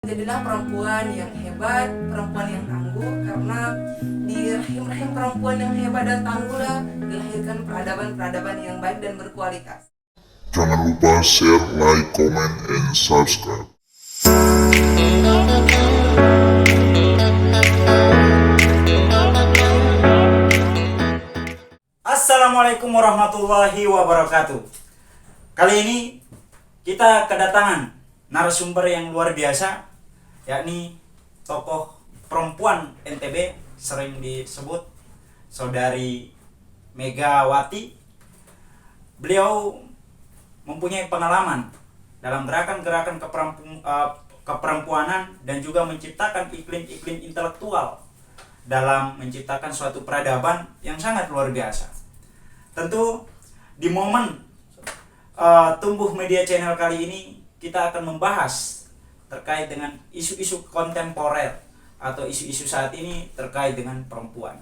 Jadilah perempuan yang hebat, perempuan yang tangguh, karena di rahim-rahim perempuan yang hebat dan tangguhlah dilahirkan peradaban-peradaban yang baik dan berkualitas. Jangan lupa share, like, comment, and subscribe. Assalamualaikum warahmatullahi wabarakatuh. Kali ini kita kedatangan narasumber yang luar biasa, yakni tokoh perempuan NTB, sering disebut Saudari Megawati. Beliau mempunyai pengalaman dalam gerakan-gerakan keperempuanan dan juga menciptakan iklim-iklim intelektual dalam menciptakan suatu peradaban yang sangat luar biasa. Tentu di momen tumbuh media channel kali ini kita akan membahas terkait dengan isu-isu kontemporer atau isu-isu saat ini terkait dengan perempuan.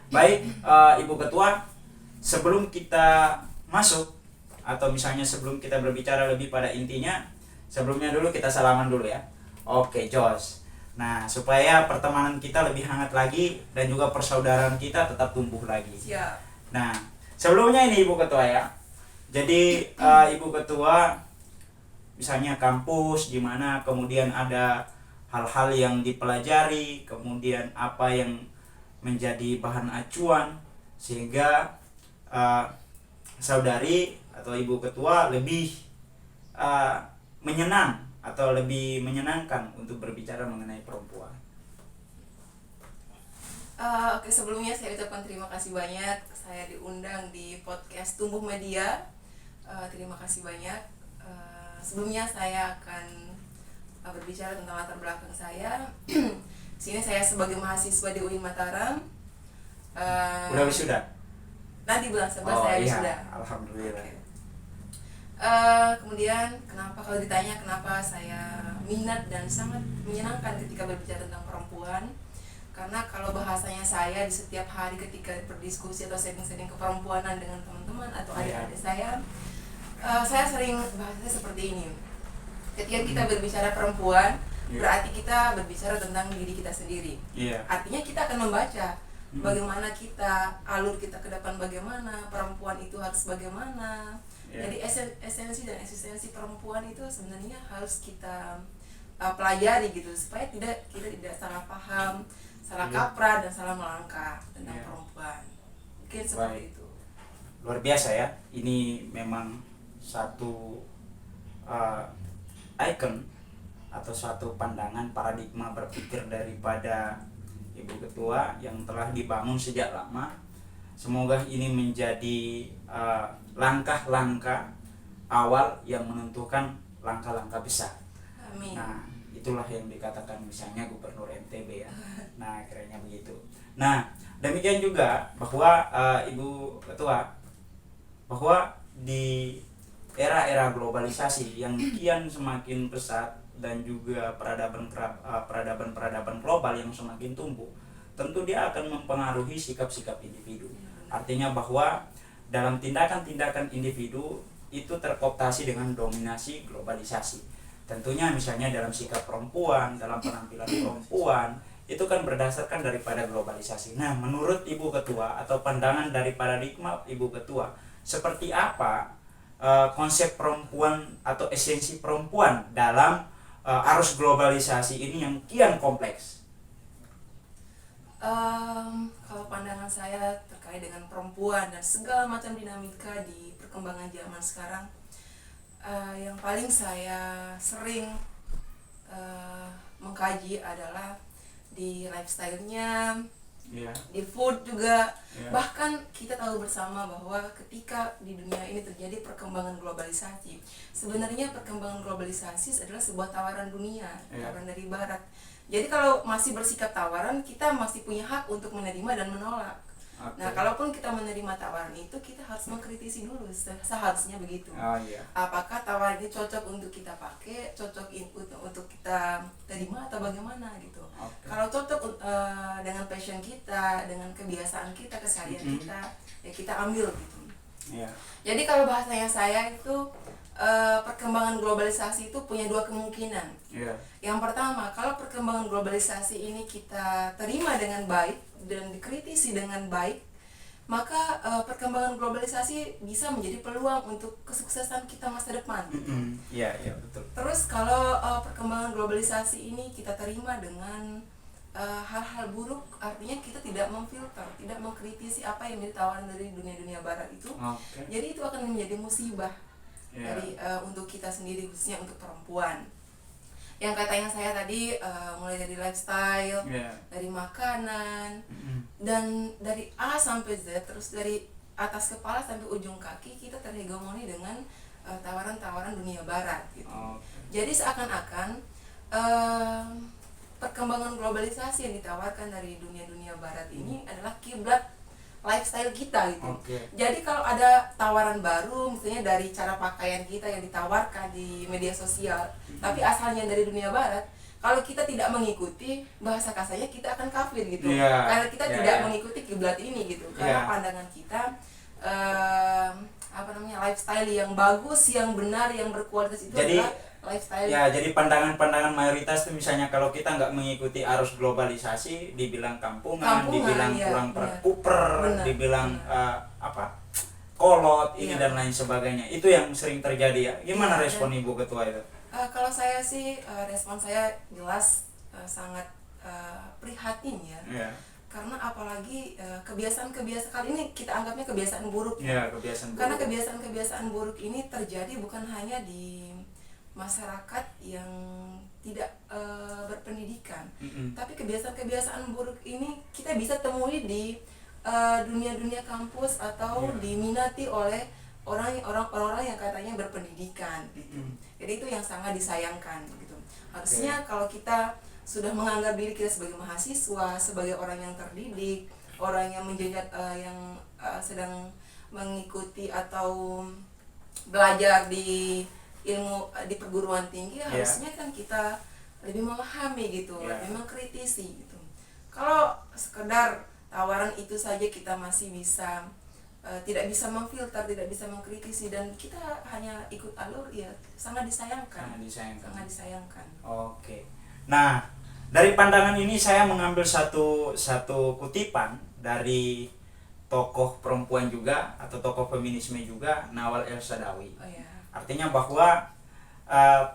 Baik, Ibu Ketua, sebelum kita masuk atau misalnya sebelum kita berbicara lebih pada intinya, sebelumnya dulu kita salaman dulu ya. Oke, Jos. Nah, supaya pertemanan kita lebih hangat lagi dan juga persaudaraan kita tetap tumbuh lagi. Siap. Nah, sebelumnya ini Ibu Ketua ya. Jadi Ibu Ketua misalnya kampus di mana kemudian ada hal-hal yang dipelajari, kemudian apa yang menjadi bahan acuan sehingga saudari atau Ibu Ketua lebih menyenang atau lebih menyenangkan untuk berbicara mengenai perempuan. Oke, sebelumnya saya ucapkan terima kasih banyak saya diundang di podcast Tumbuh Media. Terima kasih banyak. Sebelumnya saya akan berbicara tentang latar belakang saya. Di sini saya sebagai mahasiswa di UIN Mataram. Udah wisuda? Nanti bulan 11 saya wisuda. Alhamdulillah. Okay. Kemudian kalau ditanya kenapa saya minat dan sangat menyenangkan ketika berbicara tentang perempuan, karena kalau bahasanya saya di setiap hari ketika berdiskusi atau setting-setting keperempuanan dengan teman-teman atau adik-adik saya sering bahasanya seperti ini. Ketika kita berbicara perempuan, berarti kita berbicara tentang diri kita sendiri. Artinya kita akan membaca bagaimana kita, alur kita ke depan bagaimana, perempuan itu harus bagaimana. Jadi esensi dan eksistensi perempuan itu sebenarnya harus kita pelajari gitu, supaya kita tidak salah paham, salah kaprah dan salah melangkah tentang perempuan. Mungkin seperti itu. Luar biasa ya. Ini memang satu icon atau suatu pandangan paradigma berpikir daripada Ibu Ketua yang telah dibangun sejak lama. Semoga ini menjadi langkah-langkah awal yang menentukan langkah-langkah besar. Amin. Nah, itulah yang dikatakan misalnya Gubernur NTB ya. Nah, kiranya begitu. Nah, demikian juga bahwa Ibu Ketua, bahwa di era-era globalisasi yang kian semakin pesat dan juga peradaban-peradaban global yang semakin tumbuh, tentu dia akan mempengaruhi sikap-sikap individu. Artinya bahwa dalam tindakan-tindakan individu itu terkooptasi dengan dominasi globalisasi. Tentunya misalnya dalam sikap perempuan, dalam penampilan perempuan, itu kan berdasarkan daripada globalisasi. Nah, menurut Ibu Ketua atau pandangan dari paradigma Ibu Ketua, seperti apa konsep perempuan atau esensi perempuan dalam arus globalisasi ini yang kian kompleks? Kalau pandangan saya terkait dengan perempuan dan segala macam dinamika di perkembangan zaman sekarang, yang paling saya sering mengkaji adalah di lifestyle-nya, di food juga. Bahkan kita tahu bersama bahwa ketika di dunia ini terjadi perkembangan globalisasi, sebenarnya perkembangan globalisasi adalah sebuah tawaran dunia, tawaran dari barat. Jadi kalau masih bersikap tawaran, kita masih punya hak untuk menerima dan menolak. Nah, kalaupun kita menerima tawaran itu, kita harus mengkritisi dulu, seharusnya begitu. Apakah tawaran ini cocok untuk kita pakai, cocok untuk kita terima atau bagaimana gitu. Kalau cocok dengan passion kita, dengan kebiasaan kita, keseharian kita, ya kita ambil gitu. Jadi kalau bahasanya saya itu perkembangan globalisasi itu punya dua kemungkinan. Iya. Yang pertama, kalau perkembangan globalisasi ini kita terima dengan baik dan dikritisi dengan baik, maka perkembangan globalisasi bisa menjadi peluang untuk kesuksesan kita masa depan. Iya, iya betul. Terus kalau perkembangan globalisasi ini kita terima dengan hal-hal buruk, artinya kita tidak memfilter, tidak mengkritisi apa yang ditawarkan dari dunia-dunia barat itu. Oke. Jadi itu akan menjadi musibah Iya. dari untuk kita sendiri, khususnya untuk perempuan. Yang katanya saya tadi mulai dari lifestyle, Iya. dari makanan, dan dari A sampai Z, terus dari atas kepala sampai ujung kaki kita terhegemoni dengan tawaran-tawaran dunia barat gitu. Oke. Jadi seakan-akan perkembangan globalisasi yang ditawarkan dari dunia-dunia barat ini adalah kiblat lifestyle kita gitu. Oke. Jadi kalau ada tawaran baru, misalnya dari cara pakaian kita yang ditawarkan di media sosial, tapi asalnya dari dunia barat, kalau kita tidak mengikuti, bahasa kasarnya kita akan kafir gitu. Iya. Karena kita Iya, tidak iya. mengikuti kiblat ini gitu. Karena Iya. pandangan kita lifestyle yang bagus, yang benar, yang berkualitas itu Jadi, adalah lifestyle. Ya, jadi pandangan-pandangan mayoritas itu misalnya kalau kita nggak mengikuti arus globalisasi, dibilang kampungan, dibilang iya, kurang iya. kuper, Benar, dibilang benar. kolot, ini Iya. dan lain sebagainya. Itu yang sering terjadi ya. Gimana Iya, respon Ibu Ketua itu? Kalau saya sih respon saya jelas sangat prihatin ya. Iya. Karena apalagi kebiasaan-kebiasaan kali ini kita anggapnya kebiasaan buruk. Iya, kebiasaan Karena buruk. kebiasaan-kebiasaan buruk ini terjadi bukan hanya di masyarakat yang tidak berpendidikan, tapi kebiasaan-kebiasaan buruk ini kita bisa temui di dunia-dunia kampus atau Iya. diminati oleh orang-orang yang katanya berpendidikan gitu. Jadi itu yang sangat disayangkan gitu. Harusnya kalau kita sudah menganggap diri kita sebagai mahasiswa, sebagai orang yang terdidik, orang yang sedang mengikuti atau belajar di ilmu di perguruan tinggi, harusnya kan kita lebih memahami gitu, lebih mengkritisi gitu. Kalau sekedar tawaran itu saja kita masih bisa tidak bisa memfilter, tidak bisa mengkritisi, dan kita hanya ikut alur, ya sangat disayangkan. Sangat disayangkan. Oke. Nah, dari pandangan ini saya mengambil satu kutipan dari tokoh perempuan juga atau tokoh feminisme juga, Nawal El-Saadawi. Oh ya. Artinya bahwa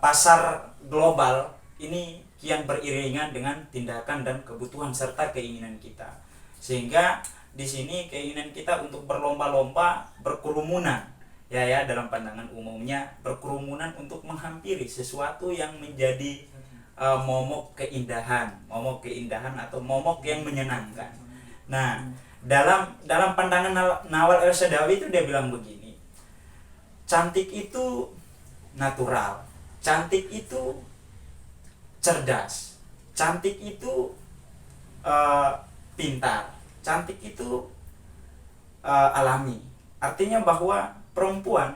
pasar global ini kian beriringan dengan tindakan dan kebutuhan serta keinginan kita. Sehingga di sini keinginan kita untuk berlomba-lomba, berkerumunan, ya dalam pandangan umumnya berkerumunan untuk menghampiri sesuatu yang menjadi momok keindahan atau momok yang menyenangkan. Nah, dalam pandangan Nawal El-Saadawi itu dia bilang begini, cantik itu natural, cantik itu cerdas, cantik itu pintar, cantik itu alami. Artinya bahwa perempuan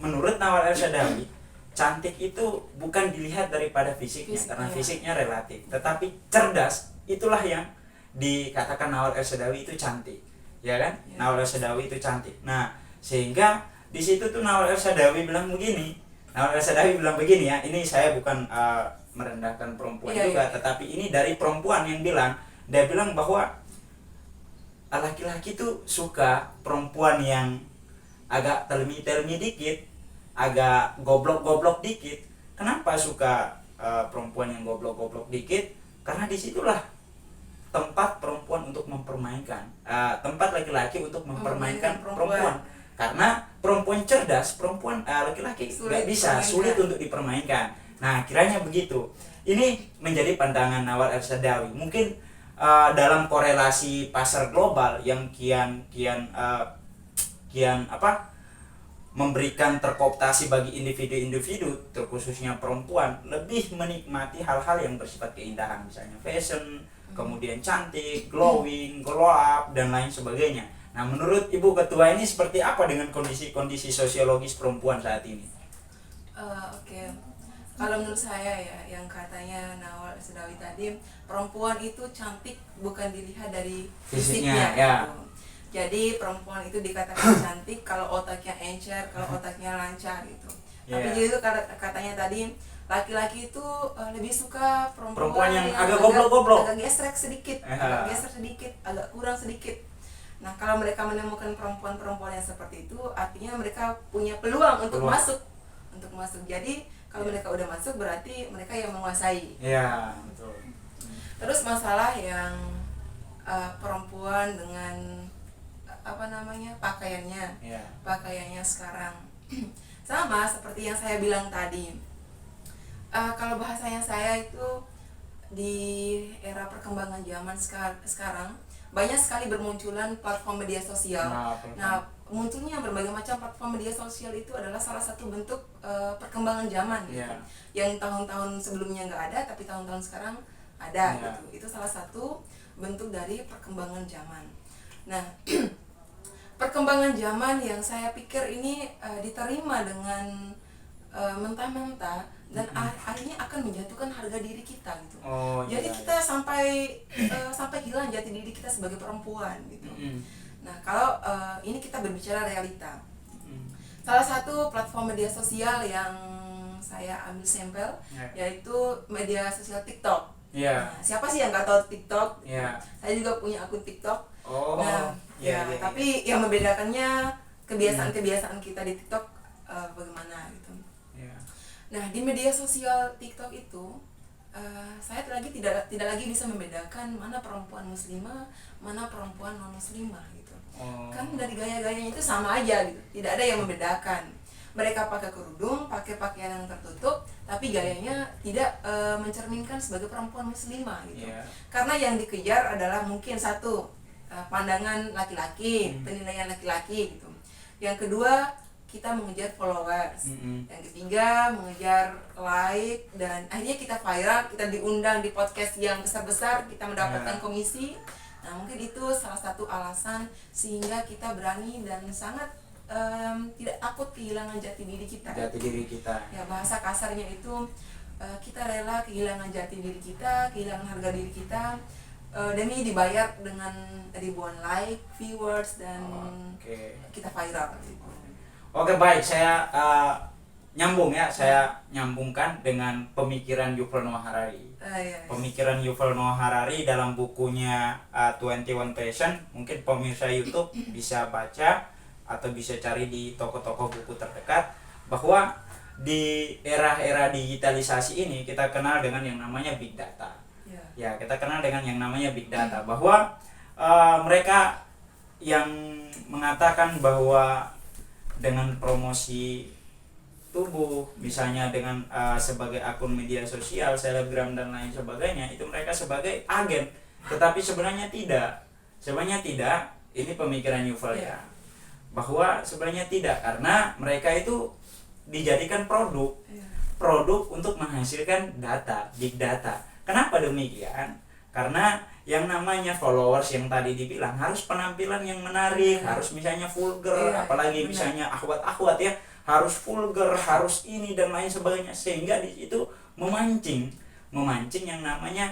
menurut Nawal El-Saadawi, cantik itu bukan dilihat daripada fisiknya, karena fisiknya relatif, tetapi cerdas itulah yang dikatakan Nawal El-Saadawi itu cantik, ya kan? Nawal El-Saadawi itu cantik. Nah, sehingga di situ tuh Nawal El-Saadawi bilang begini. Nawal El-Saadawi bilang begini ya. Ini saya bukan merendahkan perempuan juga, tetapi ini dari perempuan yang bilang. Dia bilang bahwa laki-laki tuh suka perempuan yang agak telmi-telmi dikit, agak goblok-goblok dikit. Kenapa suka perempuan yang goblok-goblok dikit? Karena disitulah tempat perempuan untuk mempermainkan, tempat laki-laki untuk mempermainkan perempuan. Karena perempuan cerdas, perempuan laki-laki nggak bisa, sulit untuk dipermainkan. Nah, kiranya begitu. Ini menjadi pandangan Nawal El-Saadawi. Mungkin dalam korelasi pasar global yang kian memberikan terkooptasi bagi individu-individu, terkhususnya perempuan, lebih menikmati hal-hal yang bersifat keindahan, misalnya fashion, kemudian cantik, glowing, glow up, dan lain sebagainya. Nah, menurut Ibu Ketua ini seperti apa dengan kondisi sosiologis perempuan saat ini? Oke. Kalau menurut saya ya, yang katanya Nawal El-Saadawi tadi, perempuan itu cantik bukan dilihat dari fisiknya gitu. Jadi perempuan itu dikatakan cantik kalau otaknya encer, kalau otaknya lancar gitu. Tapi Iya. jadi itu katanya tadi laki-laki itu lebih suka Perempuan yang yang agak goblok-goblok. agak gesrek sedikit, agak geser sedikit, agak kurang sedikit. Nah, kalau mereka menemukan perempuan-perempuan yang seperti itu, artinya mereka punya peluang untuk masuk. Jadi kalau mereka udah masuk berarti mereka yang menguasai. Iya, betul. Terus masalah yang perempuan dengan pakaiannya, Iya. pakaiannya sekarang sama seperti yang saya bilang tadi. Kalau bahasanya saya itu di era perkembangan zaman sekarang banyak sekali bermunculan platform media sosial. Nah, munculnya berbagai macam platform media sosial itu adalah salah satu bentuk perkembangan zaman gitu. Yeah. Yang tahun-tahun sebelumnya nggak ada, tapi tahun-tahun sekarang ada Yeah. gitu. Itu salah satu bentuk dari perkembangan zaman. Nah, perkembangan zaman yang saya pikir ini diterima dengan mentah-mentah dan akhirnya akan menjatuhkan harga diri kita gitu. Jadi kita sampai hilang jati diri kita sebagai perempuan gitu. Nah, kalau ini kita berbicara realita. Salah satu platform media sosial yang saya ambil sampel yaitu media sosial TikTok. Nah, siapa sih yang nggak tahu TikTok? Saya juga punya akun TikTok. Tapi yang membedakannya kebiasaan-kebiasaan kita di TikTok bagaimana gitu. Nah, di media sosial TikTok itu saya tidak lagi bisa membedakan mana perempuan muslimah, mana perempuan non muslimah gitu. Kan dari gaya-gayanya itu sama aja gitu. Tidak ada yang membedakan. Mereka pakai kerudung, pakai pakaian yang tertutup, tapi gayanya tidak mencerminkan sebagai perempuan muslimah gitu. Karena yang dikejar adalah mungkin satu, pandangan laki-laki, penilaian laki-laki gitu. Yang kedua, kita mengejar followers. Yang ketiga, mengejar like, dan akhirnya kita viral, kita diundang di podcast yang besar-besar, kita mendapatkan komisi. Nah, mungkin itu salah satu alasan sehingga kita berani dan sangat tidak takut kehilangan jati diri kita. Ya, bahasa kasarnya itu kita rela kehilangan jati diri kita, kehilangan harga diri kita demi dibayar dengan ribuan like, viewers, dan kita viral gitu. Oke, baik, saya saya nyambungkan dengan pemikiran Yuval Noah Harari. Pemikiran Yuval Noah Harari dalam bukunya 21 Passion, mungkin pemirsa YouTube bisa baca atau bisa cari di toko-toko buku terdekat, bahwa di era-era digitalisasi ini kita kenal dengan yang namanya big data. Ya, kita kenal dengan yang namanya big data, bahwa mereka yang mengatakan bahwa dengan promosi tubuh, misalnya dengan sebagai akun media sosial, selebgram dan lain sebagainya, itu mereka sebagai agen. Tetapi sebenarnya tidak. Ini pemikiran Yuval ya. Bahwa sebenarnya tidak, karena mereka itu dijadikan produk untuk menghasilkan data, big data. Kenapa demikian? Karena yang namanya followers yang tadi dibilang harus penampilan yang menarik, harus misalnya vulgar, apalagi misalnya akhwat ya, harus vulgar, harus ini dan lain sebagainya, sehingga di situ memancing yang namanya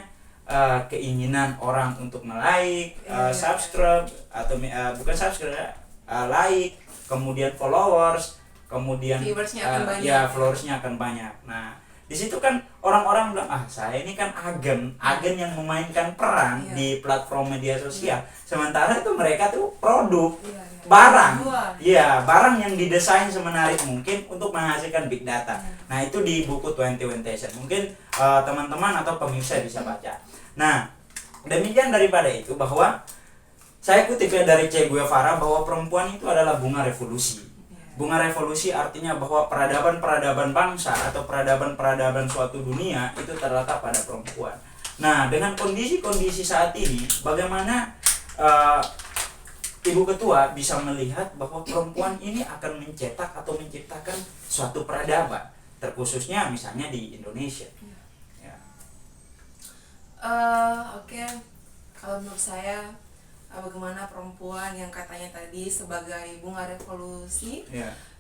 keinginan orang untuk like, subscribe atau bukan subscribe, like, kemudian followers, kemudian followersnya akan banyak. Nah, di situ kan orang-orang bilang, saya ini kan agen yang memainkan peran di platform media sosial. Sementara itu mereka tuh produk, barang yang didesain semenarik mungkin untuk menghasilkan big data. Nah, itu di buku 21 Passion. Mungkin teman-teman atau pemirsa bisa baca. Nah, demikian daripada itu, bahwa saya kutip dari Che Guevara, bahwa perempuan itu adalah bunga revolusi. Bunga revolusi artinya bahwa peradaban bangsa atau peradaban suatu dunia itu terletak pada perempuan. Nah, dengan kondisi saat ini, bagaimana Ibu Ketua bisa melihat bahwa perempuan ini akan mencetak atau menciptakan suatu peradaban, terkhususnya misalnya di Indonesia? Kalau menurut saya, bagaimana perempuan yang katanya tadi sebagai bunga revolusi.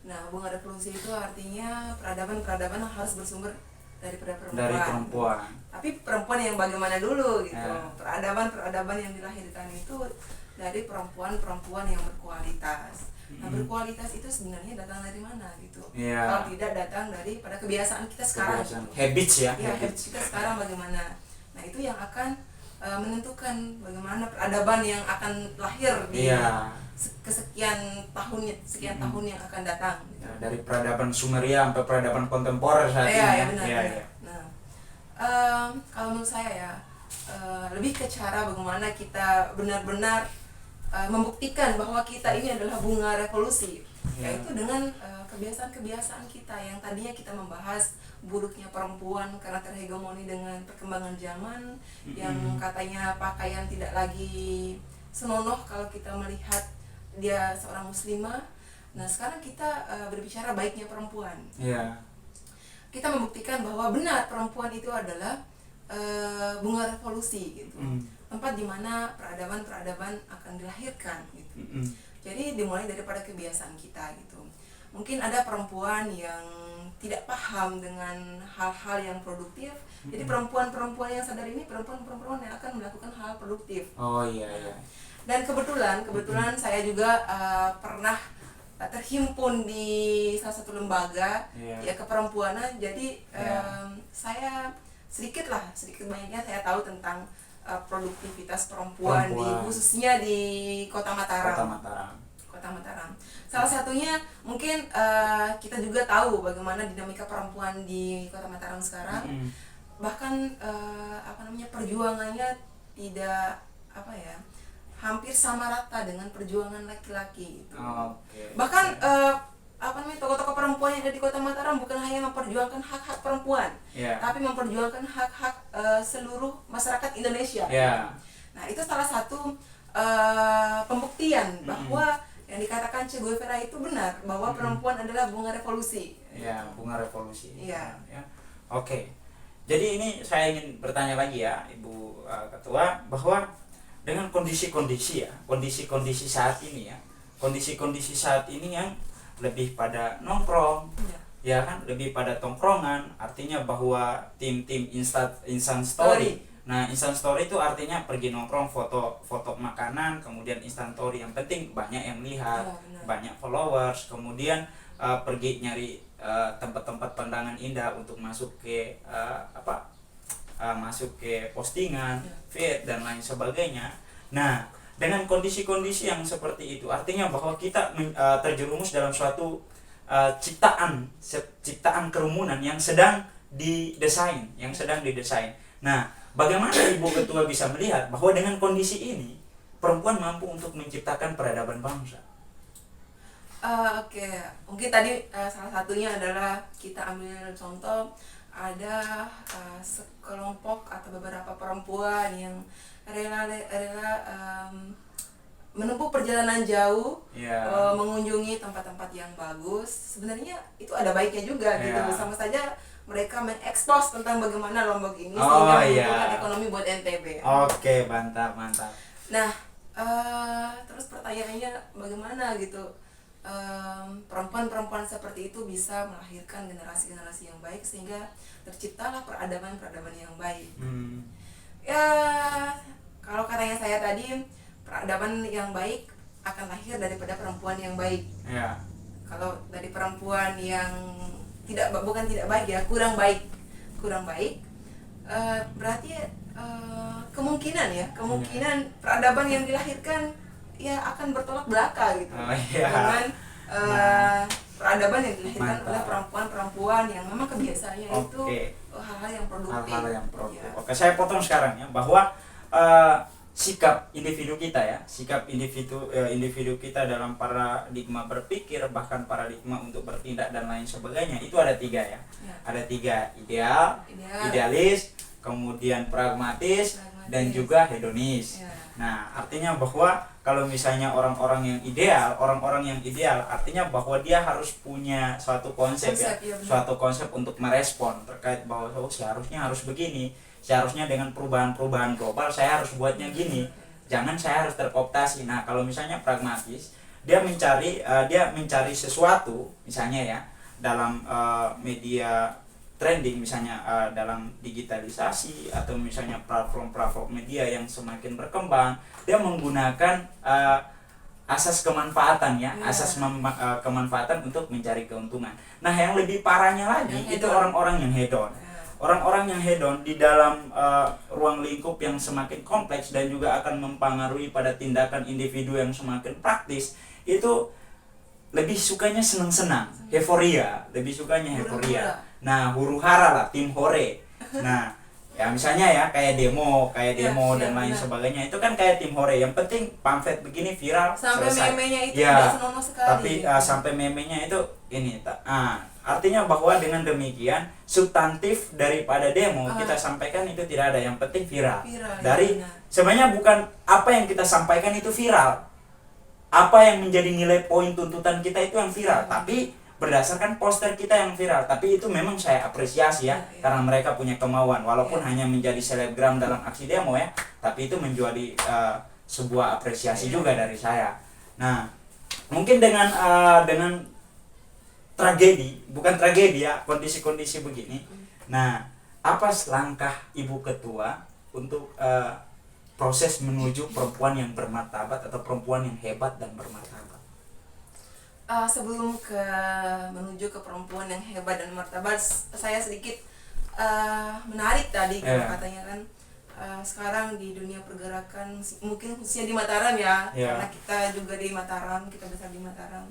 Nah, bunga revolusi itu artinya peradaban harus bersumber daripada perempuan. Tapi perempuan yang bagaimana dulu gitu. Peradaban yang dilahirkan itu dari perempuan yang berkualitas. Nah, berkualitas itu sebenarnya datang dari mana gitu? Iya. Kalau tidak datang dari pada kebiasaan kita sekarang. Kebiasaan. Gitu. Habits ya. Ya, habits kita sekarang bagaimana? Nah, itu yang akan menentukan bagaimana peradaban yang akan lahir di Iya. kesekian sekian tahun yang akan datang. Gitu. Ya, dari peradaban Sumeria sampai peradaban kontemporer saat ini. Ya, benar. Iya, Benar. iya. Nah, kalau menurut saya ya lebih ke cara bagaimana kita benar-benar membuktikan bahwa kita ini adalah bunga revolusi, yaitu dengan kebiasaan-kebiasaan kita yang tadinya kita membahas buruknya perempuan karena terhegemoni dengan perkembangan zaman, yang katanya pakaian tidak lagi senonoh kalau kita melihat dia seorang muslimah. Nah, sekarang kita berbicara baiknya perempuan. Iya. Kita membuktikan bahwa benar perempuan itu adalah bunga revolusi gitu. Tempat di mana peradaban-peradaban akan dilahirkan gitu. Jadi dimulai daripada kebiasaan kita gitu. Mungkin ada perempuan yang tidak paham dengan hal-hal yang produktif. Jadi perempuan-perempuan yang sadar ini perempuan-perempuan yang akan melakukan hal produktif. Oh iya, iya. Dan kebetulan saya juga pernah terhimpun di salah satu lembaga ya keperempuanan. Jadi saya sedikit banyaknya saya tahu tentang produktivitas perempuan. Khususnya di Kota Mataram. Kota Mataram. Salah satunya mungkin kita juga tahu bagaimana dinamika perempuan di Kota Mataram sekarang. Bahkan perjuangannya tidak hampir sama rata dengan perjuangan laki-laki itu. Bahkan tokoh-tokoh perempuan yang ada di Kota Mataram bukan hanya memperjuangkan hak-hak perempuan, tapi memperjuangkan hak-hak seluruh masyarakat Indonesia. Nah, itu salah satu pembuktian bahwa yang dikatakan Che Guevara itu benar, bahwa perempuan adalah bunga revolusi. Ya, bunga revolusi. Iya. Ya. Oke. Jadi ini saya ingin bertanya lagi ya, Ibu Ketua, bahwa dengan kondisi-kondisi saat ini kondisi-kondisi saat ini yang lebih pada nongkrong, ya kan, lebih pada tongkrongan, artinya bahwa tim-tim instan story. Nah, instant story itu artinya pergi nongkrong, foto makanan, kemudian instant story. Yang penting banyak yang lihat, banyak followers, kemudian pergi nyari tempat-tempat pandangan indah untuk masuk ke masuk ke postingan, feed dan lain sebagainya. Nah, dengan kondisi-kondisi yang seperti itu, artinya bahwa kita terjerumus dalam suatu ciptaan kerumunan yang sedang didesain. Nah, bagaimana Ibu Ketua bisa melihat bahwa dengan kondisi ini perempuan mampu untuk menciptakan peradaban bangsa? Oke, mungkin tadi salah satunya adalah kita ambil contoh ada sekelompok atau beberapa perempuan yang rela menempuh perjalanan jauh, mengunjungi tempat-tempat yang bagus. Sebenarnya itu ada baiknya juga gitu. Sama saja mereka mengekspos tentang bagaimana Lombok ini sehingga menguntungkan ekonomi buat NTB. Oke, mantap. Nah, terus pertanyaannya bagaimana gitu perempuan-perempuan seperti itu bisa melahirkan generasi-generasi yang baik sehingga terciptalah peradaban-peradaban yang baik. Ya, kalau katanya saya tadi, peradaban yang baik akan lahir daripada perempuan yang baik. Kalau dari perempuan yang bukan tidak baik ya, kurang baik, berarti kemungkinan peradaban yang dilahirkan ya akan bertolak belakang gitu dengan peradaban yang dilahirkan oleh perempuan-perempuan yang memang kebiasaannya itu hal-hal yang produktif. Oke, saya potong sekarang ya, bahwa sikap individu kita dalam paradigma berpikir, bahkan paradigma untuk bertindak dan lain sebagainya, itu ada 3 ya. Ada 3, idealis, kemudian pragmatis, dan juga hedonis. Nah, artinya bahwa kalau misalnya orang-orang yang ideal artinya bahwa dia harus punya suatu konsep suatu konsep untuk merespon terkait bahwa seharusnya harus begini, seharusnya dengan perubahan global saya harus buatnya gini, jangan saya harus terkooptasi. Nah, kalau misalnya pragmatis, dia mencari sesuatu misalnya ya dalam media trending, misalnya dalam digitalisasi atau misalnya platform media yang semakin berkembang, dia menggunakan asas kemanfaatan ya, Iya. asas kemanfaatan untuk mencari keuntungan. Nah, yang lebih parahnya lagi Yang itu hedon. orang-orang yang hedon. Ya. Orang-orang yang hedon di dalam ruang lingkup yang semakin kompleks dan juga akan mempengaruhi pada tindakan individu yang semakin praktis, itu lebih sukanya senang-senang, euforia, lebih sukanya euforia. Hura-hura. Nah, huru-hara lah, tim hore. Nah, ya misalnya ya kayak demo Iya, dan lain benar. sebagainya itu kan kayak tim hore. Yang penting pamflet begini viral Sampai selesai. meme-nya itu Ya, tidak senonoh sekali. tapi sampai memenya itu ini artinya bahwa dengan demikian substantif daripada demo kita sampaikan itu tidak ada, yang penting viral. Viral, ya, Dari benar. sebenarnya bukan apa yang kita sampaikan itu viral, apa yang menjadi nilai poin tuntutan kita itu yang viral, tapi berdasarkan poster kita yang viral. Tapi itu memang saya apresiasi ya, Iya. karena mereka punya kemauan walaupun Iya. hanya menjadi selebgram dalam aksi demo ya, tapi itu menjadi sebuah apresiasi Iya. juga dari saya. Nah, mungkin dengan bukan tragedi ya, kondisi-kondisi begini. Nah, apa langkah Ibu Ketua untuk proses menuju perempuan yang bermartabat atau perempuan yang hebat dan bermartabat? Sebelum menuju ke perempuan yang hebat dan martabat, saya sedikit menarik tadi kalau Yeah. katanya kan sekarang di dunia pergerakan mungkin khususnya di Mataram ya, Yeah. karena kita juga di Mataram, kita besar di Mataram,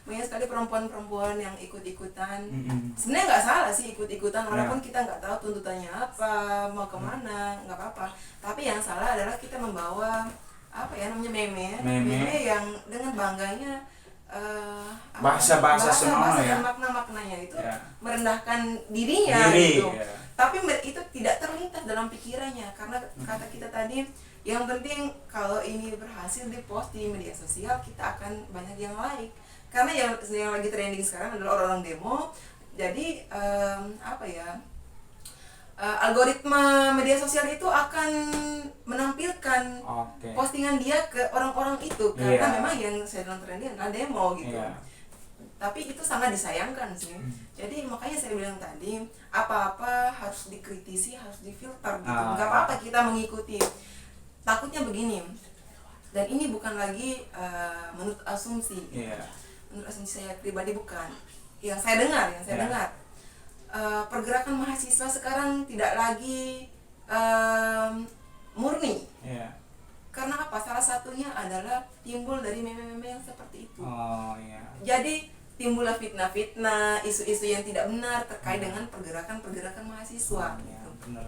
banyak sekali perempuan-perempuan yang ikut-ikutan. Sebenarnya nggak salah sih ikut-ikutan, walaupun kita nggak tahu tuntutannya apa, mau kemana, nggak apa-apa. Tapi yang salah adalah kita membawa apa ya namanya meme yang dengan bangganya Bahasa-bahasa senonoh ya. dan makna-maknanya itu Ya. merendahkan dirinya Diri, gitu. ya. Tapi itu tidak terlintas dalam pikirannya karena kata kita tadi yang penting kalau ini berhasil di-post di media sosial kita akan banyak yang like. Karena yang lagi trending sekarang adalah orang-orang demo. Jadi algoritma media sosial itu akan menampilkan Oke. postingan dia ke orang-orang itu karena Iya. memang yang sedang trending adalah demo gitu. Iya. Tapi itu sangat disayangkan sih. Jadi makanya saya bilang tadi apa-apa harus dikritisi, harus difilter gitu. Nggak apa-apa kita mengikuti. Takutnya begini. Dan ini bukan lagi menurut asumsi. Iya. Menurut asumsi saya pribadi bukan. Yang saya dengar. Iya. Pergerakan mahasiswa sekarang tidak lagi murni. Iya. Karena apa? Salah satunya adalah timbul dari meme-meme yang seperti itu. Oh iya. Jadi timbullah fitnah-fitnah, isu-isu yang tidak benar terkait dengan pergerakan-pergerakan mahasiswa. Iya, Gitu. benar.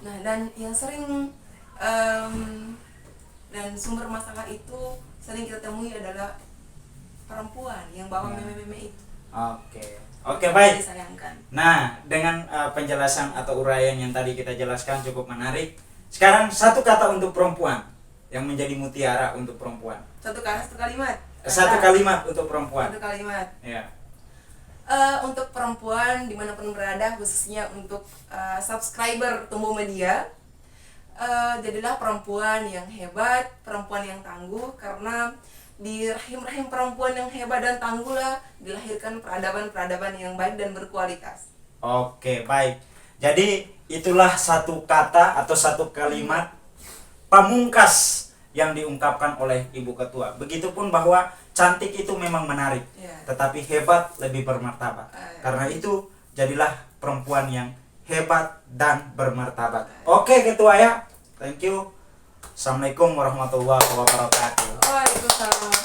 Nah, dan yang sering dan sumber masalah itu sering kita temui adalah perempuan yang bawa Ya. meme-meme itu. Oke, baik. Disayangkan. Nah, dengan penjelasan atau uraian yang tadi kita jelaskan cukup menarik. Sekarang satu kata untuk perempuan yang menjadi mutiara untuk perempuan. Satu kalimat. Satu kalimat untuk perempuan. Satu kalimat. Ya. Untuk perempuan dimanapun berada, khususnya untuk subscriber Tumbuh Media, jadilah perempuan yang hebat, perempuan yang tangguh, karena di rahim-rahim perempuan yang hebat dan tangguhlah dilahirkan peradaban-peradaban yang baik dan berkualitas. Oke, baik. Jadi itulah satu kata atau satu kalimat pamungkas yang diungkapkan oleh Ibu Ketua. Begitupun bahwa cantik itu memang menarik, Ya. tetapi hebat lebih bermartabat. Ya. Karena itu jadilah perempuan yang hebat dan bermartabat. Oke, Ketua ya. Thank you. Assalamualaikum warahmatullahi wabarakatuh. Waalaikumsalam.